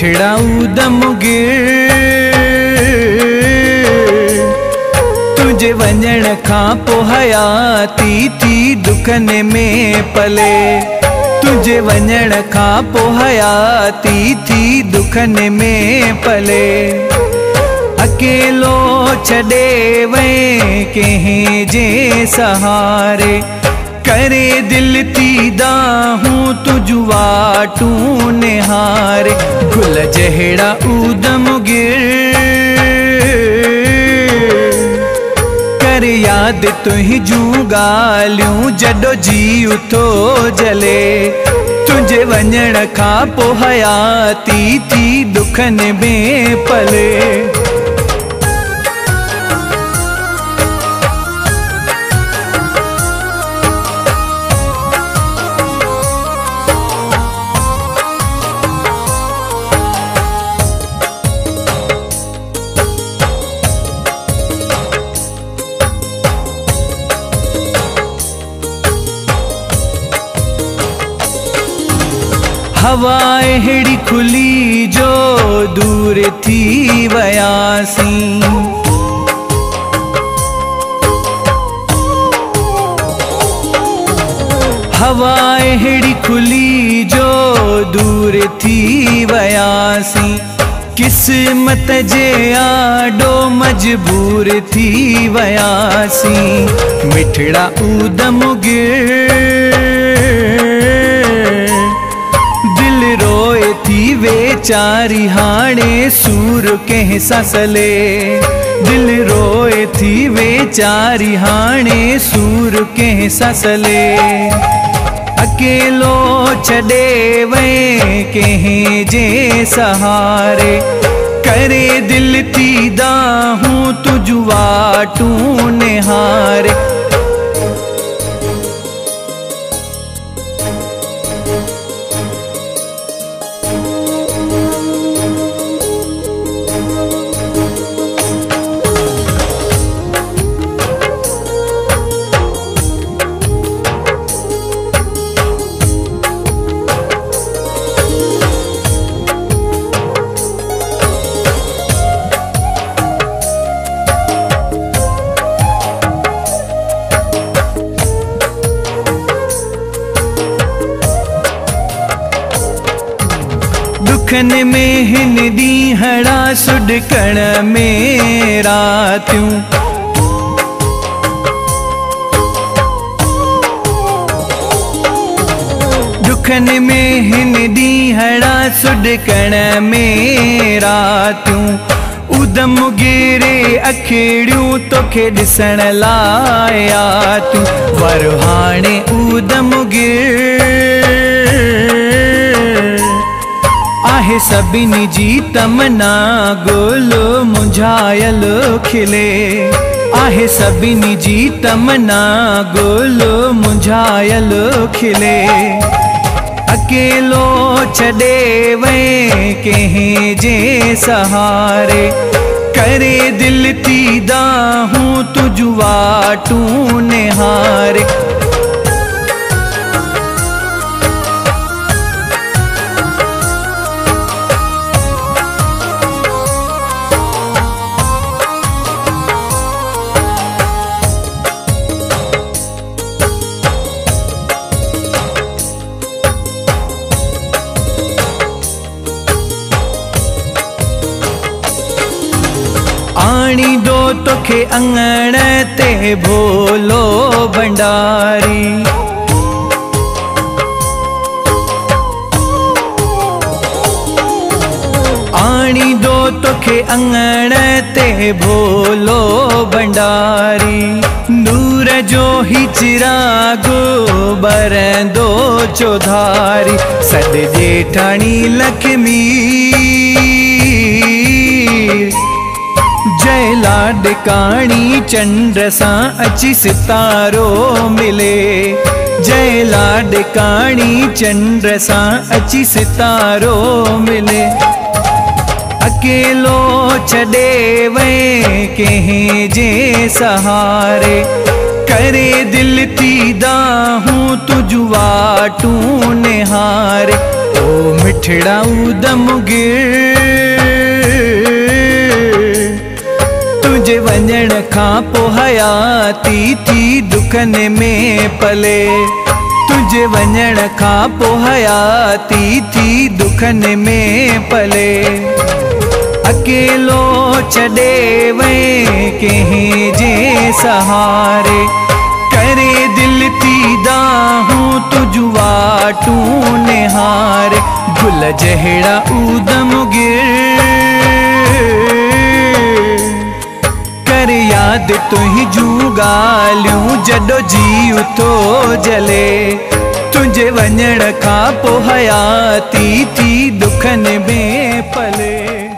मिठड़ा ऊदम गिर तुझे वञण खां पोइ हयाती थी दुखन में पले। तुझे वञण खां पोइ हयाती थी दुखन में पले। अकेलो छॾे वए कंहिं जे सहारे करे दिल थी दाहूं तुझु वाटूं निहारे। गुल जहिड़ा ऊदम गिर कर याद तुंहिंजूं ॻाल्हियूं जॾो जी उथो जले। तुझे वञण खां पोइ हयाती थी दुखन में पले। हवा अहिड़ी खुली जो दूर थी वयासीं। हवा अहिड़ी खुली जो दूर थी वयासीं। किस्मत जे आॾो मजबूर थी वयासीं। मिठड़ा ऊदम गिर रोए थी वेचारी हाणे सूर कंहिं सां सले। दिल रोए थी वेचारी हाणे सूर कंहिं सां सले। अकेलो छॾे वए कंहिं जे सहारे करे दिल थी दाहूं तुझु वाटूं निहारे। दुखन में हिन ॾींहड़ा सुॾकण में रातियूं। दुखन में हिन ॾींहड़ा सुॾकण में रातियूं। ऊदम गिरे अखिड़ियूं तोखे ॾिसण लाइ आतियूं। वर हाणे ऊदम गिर आहे सभिनी जी तमन्ना गुल मुंझायल खिले। आहे सभिनी जी तमन्ना गुल मुंझायल खिले। अकेलो छॾे वए कंहिं जे सहारे करे दिल थी दाहूं तुझु वाटूं निहारे। आणी दो तोखे अंगण ते भोलो भंडारी। आणी दो तोखे अंगण ते भोलो भंडारी। नूर जो ही चिरागो बरंदो चौधारी। सॾ जेठाणी लक्ष्मी जय लाडकाणी चंद्र सां अची सितारो मिले। जय लाडकाणी चंद्र सां अची सितारो मिले। अकेलो छॾे वए कंहिं जे सहारे करे दिल थी दाहूं तुझु वाटूं निहारे। ओ मिठड़ा ऊधम गिर तुझे वञण खां पोइ हयाती थी दुखन में पले। तुझे वञण खां पोइ हयाती थी दुखन में पले। अकेलो छॾे वए कंहिं जे सहारे करे दिल थी दाहूं तुझ वाटूं निहारे। गुल जहिड़ा ऊधम गिर कर याद तुंहिंजूं ॻाल्हियूं जॾो जीउ थो जले। तुझे वञण खां पोइ हयाती थी दुखन में पले।